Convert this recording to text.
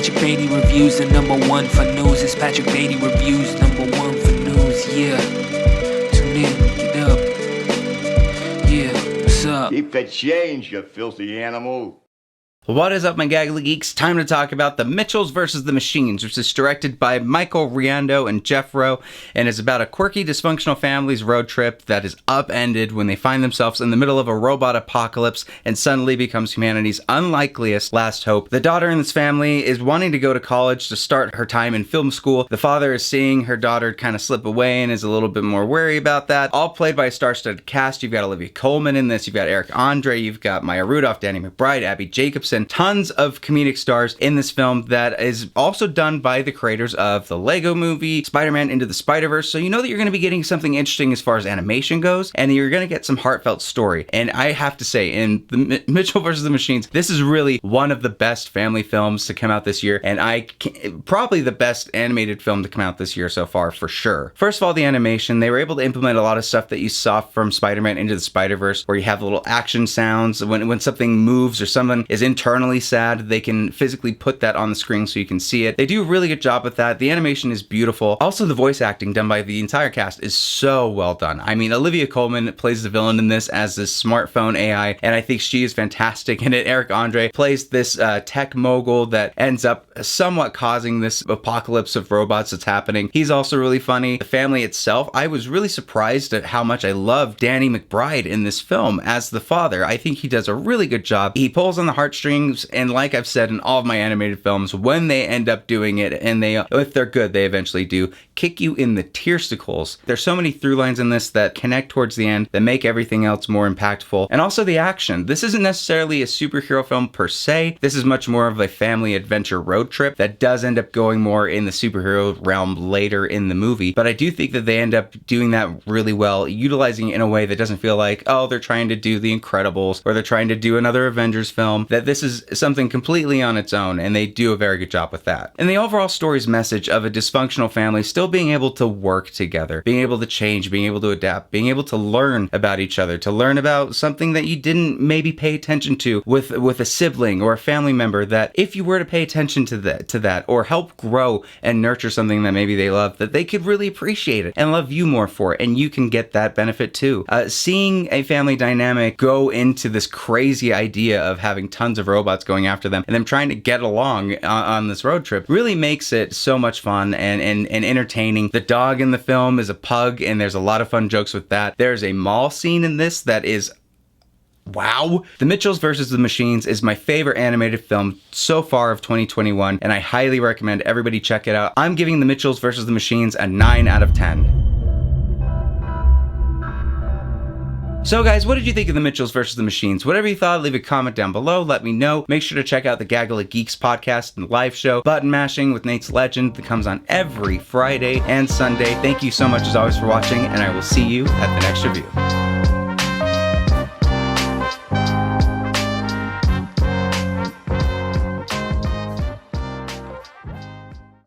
Patrick Beatty Reviews, the #1 for news. It's Patrick Beatty Reviews, #1 for news. Yeah. Tune in, get up. Yeah, what's up? Keep the change, you filthy animal. What is up, my gaggly geeks? Time to talk about The Mitchells vs. the Machines, which is directed by Michael Riando and Jeff Rowe, and is about a quirky, dysfunctional family's road trip that is upended when they find themselves in the middle of a robot apocalypse and suddenly becomes humanity's unlikeliest last hope. The daughter in this family is wanting to go to college to start her time in film school. The father is seeing her daughter kind of slip away and is a little bit more wary about that. All played by a star-studded cast. You've got Olivia Colman in this, you've got Eric Andre, you've got Maya Rudolph, Danny McBride, Abby Jacobson, tons of comedic stars in this film that is also done by the creators of the Lego Movie, Spider-Man Into the Spider-Verse, so you know that you're going to be getting something interesting as far as animation goes, and you're going to get some heartfelt story. And I have to say, in The Mitchell vs. the Machines, this is really one of the best family films to come out this year, and probably the best animated film to come out this year so far, for sure. First of all, the animation, they were able to implement a lot of stuff that you saw from Spider-Man Into the Spider-Verse, where you have little action sounds when something moves or someone is internally sad, they can physically put that on the screen so you can see it. They do a really good job with that. The animation is beautiful. Also, the voice acting done by the entire cast is so well done. I mean, Olivia Colman plays the villain in this as this smartphone AI, and I think she is fantastic in it. Eric Andre plays this tech mogul that ends up somewhat causing this apocalypse of robots that's happening. He's also really funny. The family itself, I was really surprised at how much I love Danny McBride in this film as the father. I think he does a really good job. He pulls on the heartstrings, and like I've said in all of my animated films, when they end up doing it, and if they're good, they eventually do, kick you in the tearsticles. There's so many through lines in this that connect towards the end that make everything else more impactful. And also the action. This isn't necessarily a superhero film per se. This is much more of a family adventure road trip that does end up going more in the superhero realm later in the movie. But I do think that they end up doing that really well, utilizing it in a way that doesn't feel like, oh, they're trying to do The Incredibles or they're trying to do another Avengers film. That this is something completely on its own, and they do a very good job with that. And the overall story's message of a dysfunctional family still being able to work together, being able to change, being able to adapt, being able to learn about each other, to learn about something that you didn't maybe pay attention to with a sibling or a family member, that if you were to pay attention to that or help grow and nurture something that maybe they love, that they could really appreciate it and love you more for it, and you can get that benefit too. Seeing a family dynamic go into this crazy idea of having tons of robots going after them and them trying to get along on this road trip really makes it so much fun and entertaining. The dog in the film is a pug, and there's a lot of fun jokes with that. There's a mall scene in this that is wow. The Mitchells vs. the Machines is my favorite animated film so far of 2021, and I highly recommend everybody check it out. I'm giving The Mitchells vs. the Machines a 9 out of 10. So guys, what did you think of The Mitchells vs. the Machines? Whatever you thought, leave a comment down below, let me know. Make sure to check out the Gaggle of Geeks podcast and live show, Button Mashing with Nate's Legend, that comes on every Friday and Sunday. Thank you so much as always for watching, and I will see you at the next review.